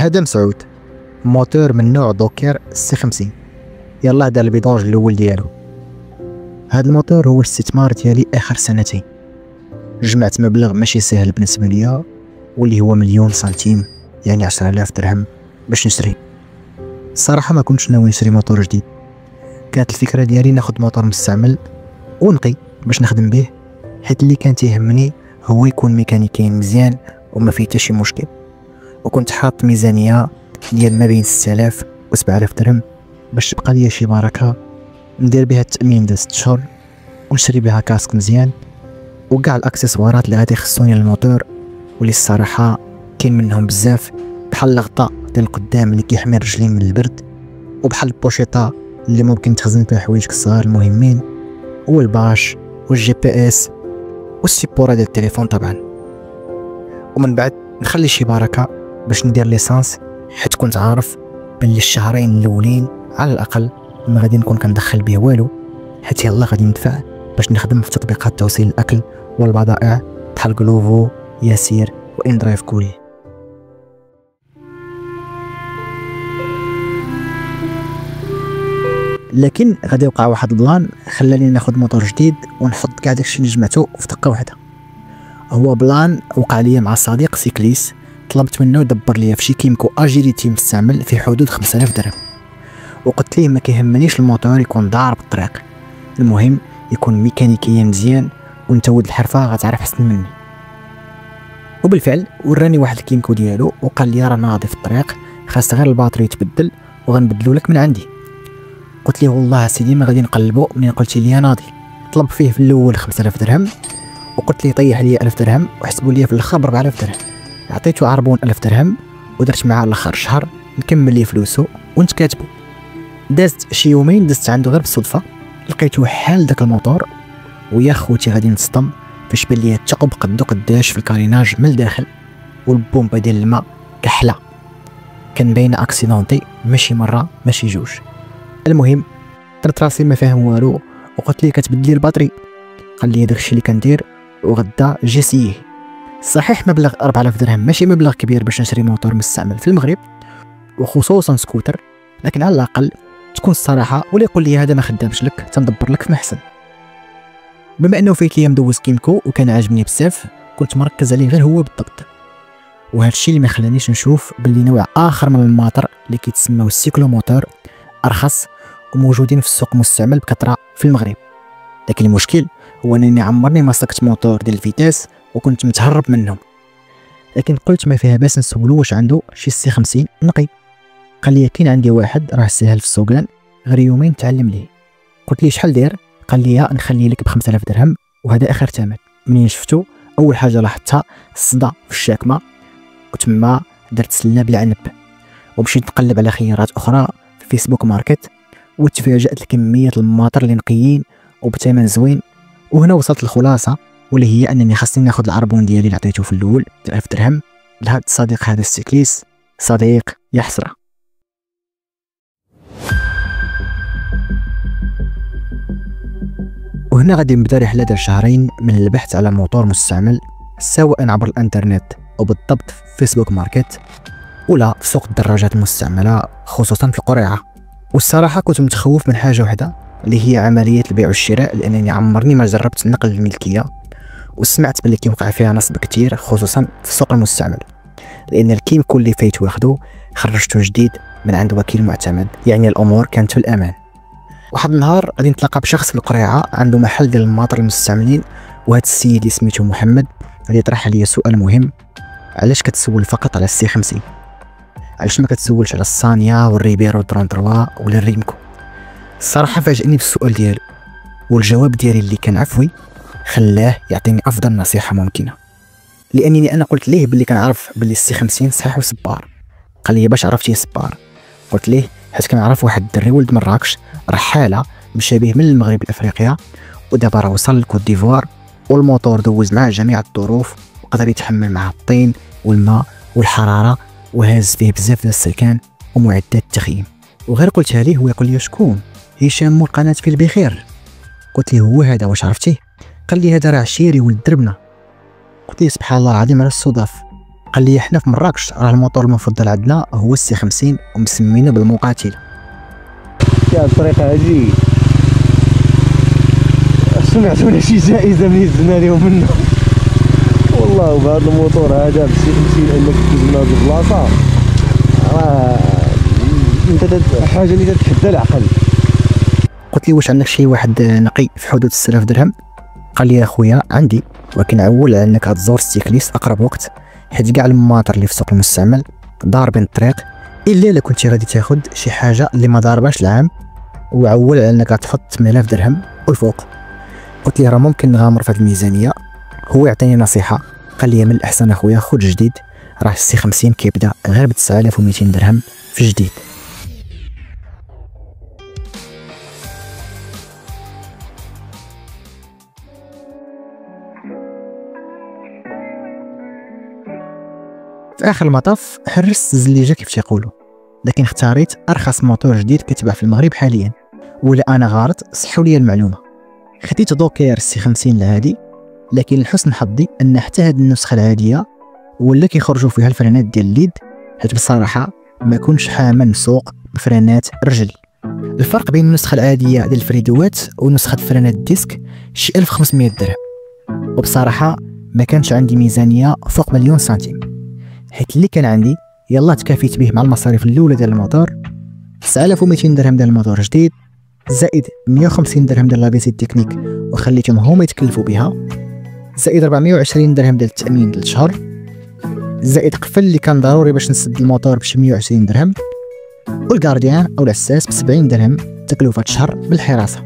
هذا مسعود، موتور من نوع دوكر سي 50. يلا هذا البيدونج الاول ديالو. هذا الموتور هو الاستثمار ديالي اخر سنتين. جمعت مبلغ ماشي سهل بالنسبه ليا، واللي هو 1,000,000 سنتيم، يعني 10,000 درهم باش نشري. الصراحه ما كنتش ناوي نشري موتور جديد، كانت الفكره ديالي ناخذ موتور مستعمل ونقي باش نخدم به، حيت اللي كان تيهمني هو يكون ميكانيكيا مزيان وما فيه حتى شي مشكل. وكنت حاط ميزانيه ديال ما بين 6000 و 7000 درهم باش تبقى ليا شي بركه ندير بها التامين ديال 6 شهور، ونشري بها كاسك مزيان وكاع الاكسسوارات اللي غادي يخصوني للموتور، واللي الصراحه كاين منهم بزاف، بحال الغطاء ديال القدام اللي كيحمي الرجلين من البرد، وبحال البوشيطه اللي ممكن تخزن فيها حوايجك الصغار المهمين، والباش والجي بي اس والسيبورا ديال التليفون طبعا. ومن بعد نخلي شي بركه باش ندير ليسانس، حيت كنت عارف بلي الشهرين الاولين على الاقل ما غادي نكون كندخل به والو، حيت يلا غادي ندفع باش نخدم في تطبيقات توصيل الاكل والبضائع بحال غلوفو، ياسير واندرايف كولي. لكن غادي يوقع واحد البلان خلاني ناخذ موتور جديد ونحط كاع داكشي اللي جمعته في دقه واحده. هو بلان وقع ليا مع صديق سيكليس، طلبت منه يدبر ليا في شي كيمكو اجيليتي مستعمل في حدود 5000 درهم، وقلت ليه ما كيهمنيش الموتور يكون ضارب الطريق، المهم يكون ميكانيكيا مزيان وانت ولد الحرفه غتعرف احسن مني. وبالفعل وراني واحد الكيمكو ديالو وقال لي راه ناضي في الطريق، خاص غير الباطري يتبدل وغنبدلو لك من عندي. قلت ليه والله سيدي ما غادي نقلبو منين قلتي لي ناضي. طلب فيه في الاول 5000 درهم، وقلت ليه طيح لي 1000 درهم وحسبوا لي في الاخر ب 4000 درهم. عطيته عربون 1000 درهم ودرت معاه الاخر شهر نكمل ليه فلوسو ونتكاتبوا. دازت شي يومين دزت عنده غير بالصدفه، لقيته حال داك الموتور، ويا خوتي غادي نصدم فاش بان لي الثقب قدو قداش في الكاريناج من الداخل، والبومبا ديال الماء كحله، كان باينه اكسيدونتي ماشي مره ماشي جوج. المهم درت راسي ما فاهم والو وقلت ليه كتبدل لي الباطري. قال لي داكشي اللي كندير، وغدا جي سيه. صحيح مبلغ 4000 درهم ماشي مبلغ كبير باش نشري موتور مستعمل في المغرب وخصوصا سكوتر، لكن على الاقل تكون الصراحه ولا يقول لي هذا ما خدامش لك تندبر لك في محسن. بما انه فايت ليا مدوز كيمكو وكان عاجبني بزاف، كنت مركز عليه غير هو بالضبط، وهذا الشيء اللي ما خلانيش نشوف باللي نوع اخر من الماطر اللي كيتسموا السيكلو موتور ارخص وموجودين في السوق مستعمل بكثره في المغرب. لكن المشكل هو انني عمرني ما سلكت موتور ديال الفيتاس وكنت متهرب منهم، لكن قلت ما فيها باس نسولو واش عنده شي سي 50 نقي. قال لي كاين عندي واحد راه ساهل في السوقان، غير يومين تعلم ليه. قلت لي شحال داير؟ قال لي نخلي لك ب 5000 درهم وهذا اخر ثمن. منين شفتو اول حاجه لاحظتها الصدى في الشاكمه، وتما درت سله بلا عنب ومشيت نقلب على خيارات اخرى في فيسبوك ماركت، وتفاجأت لكميه الماطر اللي نقيين وبثمن زوين. وهنا وصلت الخلاصه، واللي هي انني خاصني ناخذ العربون ديالي اللي عطيته في الاول 1000 درهم لهذا الصديق هذا السيكليس، صديق يا حسره. وهنا غادي نبدا رحله ديال شهرين من البحث على موتور مستعمل، سواء عبر الانترنت او بالضبط في فيسبوك ماركت ولا في سوق الدراجات المستعمله خصوصا في القريعه. والصراحه كنت متخوف من حاجه واحده اللي هي عمليه البيع والشراء، لانني عمرني ما جربت نقل الملكيه، وسمعت بلي كيوقع فيها نصب كثير خصوصا في السوق المستعمل، لان الكيمكو اللي فايت واخدو خرجته جديد من عند وكيل معتمد، يعني الامور كانت في الامان. واحد النهار غادي نتلاقى بشخص في القريعه عنده محل ديال الماطر المستعملين، وهذا السيد اللي سميتو محمد غادي يطرح عليا سؤال مهم: علاش كتسول فقط على السي 50؟ علاش ما كتسولش على الصانيا والريبيرو 33 ولا الريمكو؟ الصراحه فاجئني بالسؤال ديالو، والجواب ديالي اللي كان عفوي خلاه يعطيني افضل نصيحه ممكنه، لانني انا قلت ليه باللي كنعرف باللي السي 50 صحيح وصبار. قال لي باش عرفتيه صبار؟ قلت ليه حيت كنعرف واحد الدري ولد مراكش رحاله مشى به من المغرب لافريقيا، ودابا راه وصل لكوت ديفوار، والموتور دوز معاه جميع الظروف وقدر يتحمل معاه الطين والماء والحراره، وهاز فيه بزاف ديال السكان ومعدات التخييم. وغير قلتها ليه هو يقول لي شكون؟ هشام مول قناه في البخير. قلت ليه هو هذا واش عرفتيه؟ قال لي هذا راه عشيري ولد دربنا. قلت ليه سبحان الله العظيم على الصدف. قال لي حنا في مراكش راه الموتور المفضل عندنا هو السي 50 ومسمينه بالمقاتل. هاد الطريقه هادي سمعت ولا شي جائزه اللي هزنا لهم منه والله. بهذا الموتور هذا بالسي 50 انك تدوز من هاد البلاصه راه انت حاجه اللي تتحدى العقل. قلت لي واش عندك شي واحد نقي في حدود 6000 درهم؟ قال لي يا خويا عندي، ولكن عول على انك غتزور ستيكليس اقرب وقت، حيت كاع المماطر اللي في السوق المستعمل ضاربين الطريق، الا كنتي غادي تاخذ شي حاجه اللي ما ضارباش العام، وعول على انك غتحط 8000 درهم والفوق. قلت لي راه ممكن نغامر في هذه الميزانيه. هو يعطيني نصيحه، قال لي من الاحسن اخويا خذ جديد، راه السي 50 كيبدا غير ب 9200 درهم في جديد. في اخر المطاف حرست الزليجه كيف تيقولوا، لكن اختاريت ارخص موتور جديد كيتباع في المغرب حاليا. ولا انا غلط؟ صحوا لي المعلومه. خديت دوكير سي 50 العادي، لكن لحسن حظي ان حتى هذه النسخه العاديه ولا كيخرجوا فيها الفرينات ديال الليد، حيت بصراحه ما كنتش حامل نسوق بفرينات رجل. الفرق بين النسخه العاديه ديال الفريدوات ونسخه فرينات الديسك شي 1500 درهم، وبصراحه ما كانش عندي ميزانيه فوق مليون سنتيم، حيت اللي كان عندي يلا تكافيت به مع المصاريف الاولى ديال الموتور 9200 درهم ديال الموتور جديد، زائد 150 درهم ديال لابيسي تكنيك وخليتهم هما يتكلفوا بها، زائد 420 درهم ديال التامين للشهر، زائد قفل اللي كان ضروري باش نسد الموتور بشي 120 درهم، والكارديان او العساس ب 70 درهم تكلفه الشهر بالحراسه.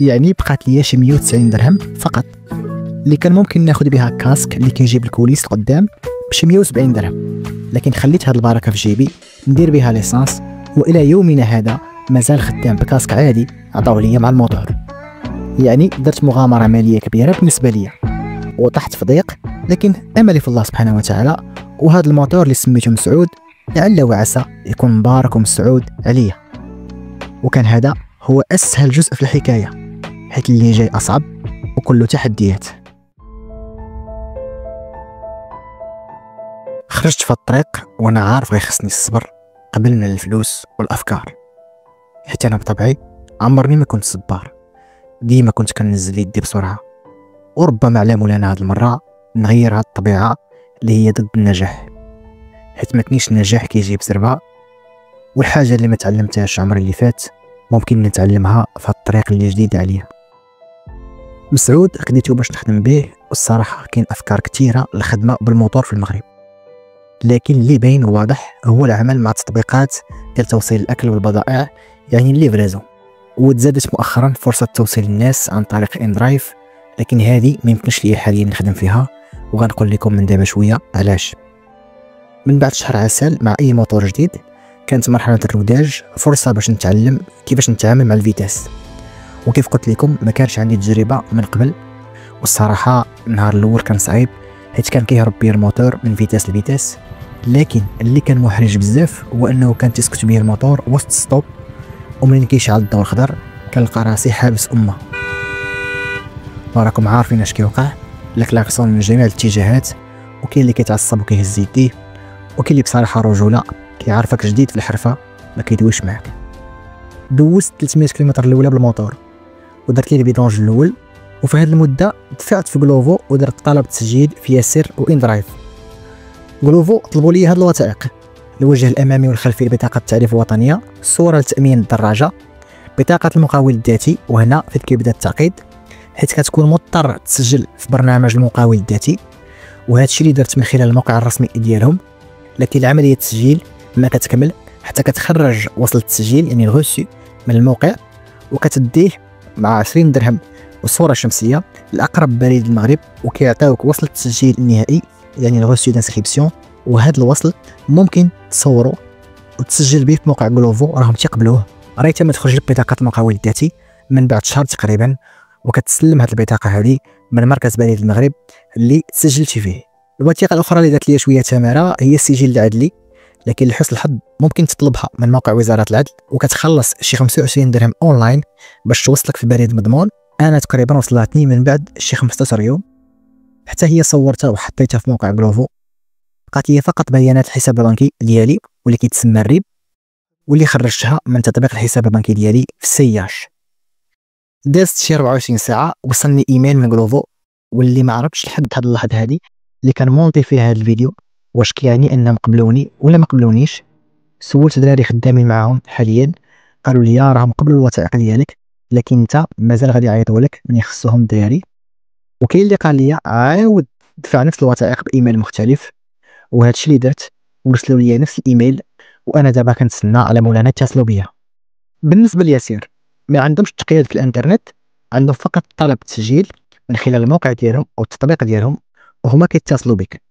يعني بقات ليا شي 190 درهم فقط، اللي كان ممكن ناخذ بها كاسك اللي كيجيب الكوليس القدام بشي 170 درهم، لكن خليت هاد البركه في جيبي ندير بها ليسانس، والى يومنا هذا مازال خدام بكاسك عادي عطاوه ليا مع الموتور. يعني درت مغامره ماليه كبيره بالنسبه ليا وطحت في ضيق، لكن املي في الله سبحانه وتعالى، وهذا الموتور اللي سميته مسعود لعل وعسى يكون مبارك ومسعود عليا. وكان هذا هو اسهل جزء في الحكايه، حيت اللي جاي اصعب وكله تحديات. خرجت في الطريق وانا عارف غيخصني الصبر قبل من الفلوس والافكار، حيت انا بطبعي عمرني ما كنت صبار، ديما كنت كنزل يدي بسرعه. وربما على مولانا هاد المره نغير هاد الطبيعه اللي هي ضد النجاح، حيت ما تنيش النجاح كيجي بزربه، والحاجه اللي ما تعلمتهاش عمري اللي فات ممكن نتعلمها في هاد الطريق اللي جديده عليا. مسعود خديته باش نخدم به، والصراحه كاين افكار كثيره للخدمه بالموتور في المغرب، لكن اللي باين واضح هو العمل مع تطبيقات ديال توصيل الاكل والبضائع، يعني الليفرازون. وتزادت مؤخرا فرصه توصيل الناس عن طريق اندرايف، لكن هذه ما يمكنش لي حاليا نخدم فيها، وغنقول لكم من دابا شويه علاش. من بعد شهر عسل مع اي موتور جديد كانت مرحله الروداج فرصه باش نتعلم كيفاش نتعامل مع الفيتاس، وكيف قلت لكم ما كانش عندي تجربه من قبل، والصراحه النهار الاول كان صعيب حيت كان كيهرب بيا الموتور من فيتاس لفيتاس. لكن اللي كان محرج بزاف هو انه كان تيسكت بيا الموتور وسط ستوب، ومنين كيشعل الضوء الخضر كنلقى راسي حابس امه. وراكم عارفين اش كيوقع، الكلاكسون من جميع الاتجاهات، وكاين اللي كيتعصب وكيهز يديه، وكاين اللي بصراحه رجوله كيعرفك جديد في الحرفه ما كيدويش معاك. دوزت 300 كيلومتر الاولى بالموتور ودرت لي البيدونج الاول، وفي هذه المده دفعت في غلوفو ودرت طلب تسجيل في ياسر واندرايف. غلوفو طلبوا لي هاد الوثائق: الوجه الامامي والخلفي لبطاقه التعريف الوطنيه، صوره لتامين الدراجه، بطاقه المقاول الذاتي، وهنا فين كيبدا التعقيد حيت كتكون مضطر تسجل في برنامج المقاول الذاتي، وهذا الشيء اللي درت من خلال الموقع الرسمي ديالهم. لكن عمليه التسجيل ما كتكمل حتى كتخرج وصل التسجيل يعني الغوسي من الموقع، وكتديه مع 20 درهم وصوره شمسيه لاقرب بريد المغرب، وكيعطيوك وصل التسجيل النهائي يعني الغوسي دانسكريبسيون. وهذا الوصل ممكن تصورو وتسجل به في موقع غلوفو، راهم تيقبلوه. ريت ما تخرج لك بطاقه المقاول الذاتي من بعد شهر تقريبا، وكتسلم هذه البطاقه هذه من مركز بريد المغرب اللي سجلت فيه. الوثيقه الاخرى اللي دات لي شويه تماره هي السجل العدلي، لكن لحسن الحظ ممكن تطلبها من موقع وزاره العدل، وكتخلص شي 25 درهم اونلاين باش توصلك في بريد مضمون. انا تقريبا وصلتني من بعد شي 15 يوم، حتى هي صورتها وحطيتها في موقع غلوفو. بقات لي فقط بيانات الحساب البنكي ديالي واللي كيتسمى الريب، واللي خرجتها من تطبيق الحساب البنكي ديالي في سياش. دازت شي 24 ساعه وصلني ايميل من غلوفو، واللي ما عرفتش لحد هاد اللحظه هادي اللي كان مونطي فيها هاد الفيديو واش كيعني انهم قبلوني ولا ما قبلونيش. سولت دراري خدامين معاهم حاليا، قالوا لي راهم قبلوا الوثائق ديالك، لكن انت مازال غادي يعيطوا لك من يخصهم الدراري. وكاين اللي قال لي عاود دفع نفس الوثائق بايميل مختلف، وهذا الشيء اللي درت، ورسلوا لي نفس الايميل، وانا دابا كنتسنى على مولانا يتصلوا بيا. بالنسبه لياسير ما عندهمش تقييد في الانترنت، عندهم فقط طلب التسجيل من خلال الموقع ديالهم او التطبيق ديالهم، وهما كيتصلوا بك.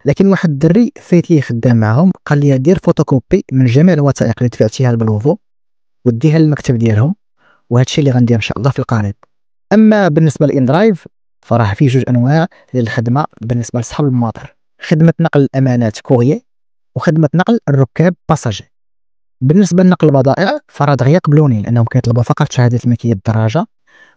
لكن واحد الدري فايت لي خدام معاهم قال لي دير فوتوكوبي من جميع الوثائق اللي دفعتيها لبلوفو وديها للمكتب ديالهم، وهذا الشيء اللي غندير ان شاء الله في القريب. اما بالنسبه للاندرايف فراه فيه جوج انواع للخدمه بالنسبه لصحاب المواطر: خدمه نقل الامانات كوريي، وخدمه نقل الركاب باساجي. بالنسبه لنقل البضائع فراه دغيا قبلوني، لانهم كيطلبوا فقط شهاده الملكيه الدراجه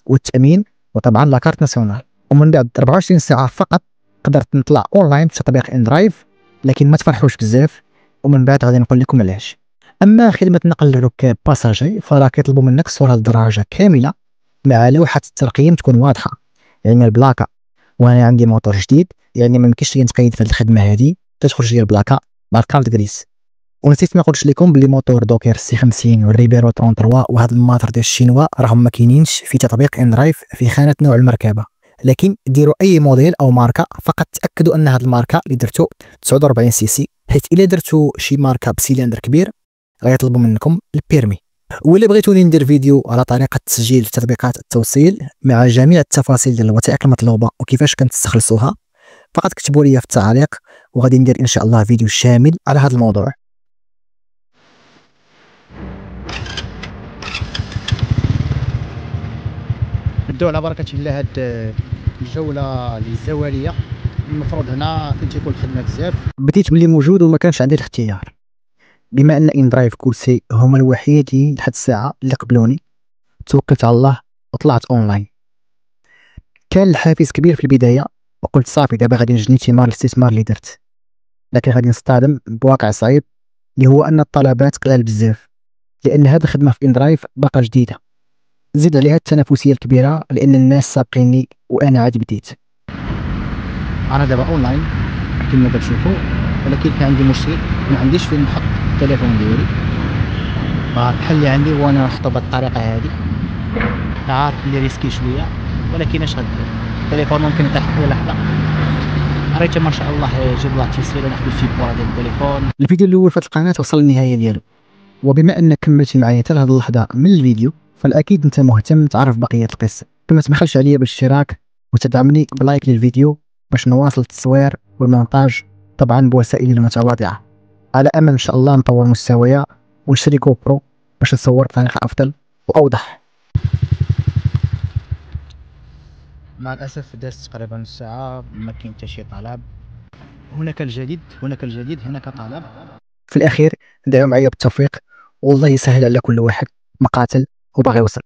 والتامين وطبعا لاكارت ناسيونال. ومن بعد 24 ساعه فقط قدرت نطلع اونلاين في تطبيق اندرايف، لكن ما تفرحوش بزاف، ومن بعد غادي نقول لكم علاش. اما خدمه نقل الركاب باساجي فراه كيطلبوا منك صوره الدراجه كامله مع لوحه الترقيم تكون واضحه، يعني البلاكه. وانا عندي موتور جديد، يعني ما يمكنش لي نتقيد في هذه الخدمه هذه، تخرج لي البلاكه مع الكارت غريس. ونسيت ما قلتش لكم بلي موتور دوكر سي 50 والريبيرو 33 وهاد الماطر ديال الشينوا راهم ما كاينينش في تطبيق اندرايف في خانه نوع المركبه. لكن ديروا اي موديل او ماركه، فقط تاكدوا ان هاد الماركه اللي درتو 49 سي سي، حيت الا درتو شي ماركه بسيلندر كبير غيطلبوا منكم البيرمي. ولا بغيتوني ندير فيديو على طريقه التسجيل في تطبيقات التوصيل مع جميع التفاصيل ديال الوثائق المطلوبه وكيفاش كنتستخلصوها، فقط كتبوا لي في التعليق وغادي ندير ان شاء الله فيديو شامل على هذا الموضوع. نبداو على بركه الله هاد الجوله الزواليه. المفروض هنا كنت يكون الخدمه بزاف، بديت باللي موجود وما كانش عندي الاختيار، بما ان اندرايف كورسي هما الوحيدين لحد الساعه اللي قبلوني. توكلت على الله وطلعت اونلاين. كان الحافز كبير في البدايه، وقلت صافي دابا غادي نجني ثمار الاستثمار اللي درت، لكن غادي نصطدم بواقع صعيب اللي هو ان الطلبات قلال بزاف، لان هذه الخدمه في اندرايف باقا جديده. زيد عليها التنافسيه الكبيره لان الناس سابقيني وانا عاد بديت. انا دابا اونلاين كما كتشوفوا، ولكن كان عندي مشكل، ما عنديش فين نحط التليفون ديالي. الحل اللي عندي هو انا نحطو بهذه الطريقه هذه. عارف بلي ريسكي شويه، ولكن اش غدير، التليفون ممكن يطيح في لحظه. ريت ما شاء الله جاب الله التيسير وناخذ فيه كره ديال التليفون. الفيديو الاول في القناه وصل للنهايه ديالو، وبما انك كملتي معايا حتى لهذه اللحظه من الفيديو فالاكيد انت مهتم تعرف بقيه القصه. فما تبخلش عليا بالاشتراك وتدعمني بلايك للفيديو باش نواصل التصوير والمونتاج، طبعا بوسائل المتواضعه، على امل ان شاء الله نطور مستوايا ونشري جو برو باش نصور بطريقه افضل واوضح. مع الاسف دازت تقريبا ساعه ما كاين حتى شي طلب. هناك الجديد، هناك الجديد، هناك طلب. في الاخير ندعوا معايا بالتوفيق، والله يسهل على كل واحد مقاتل وباغي يوصل.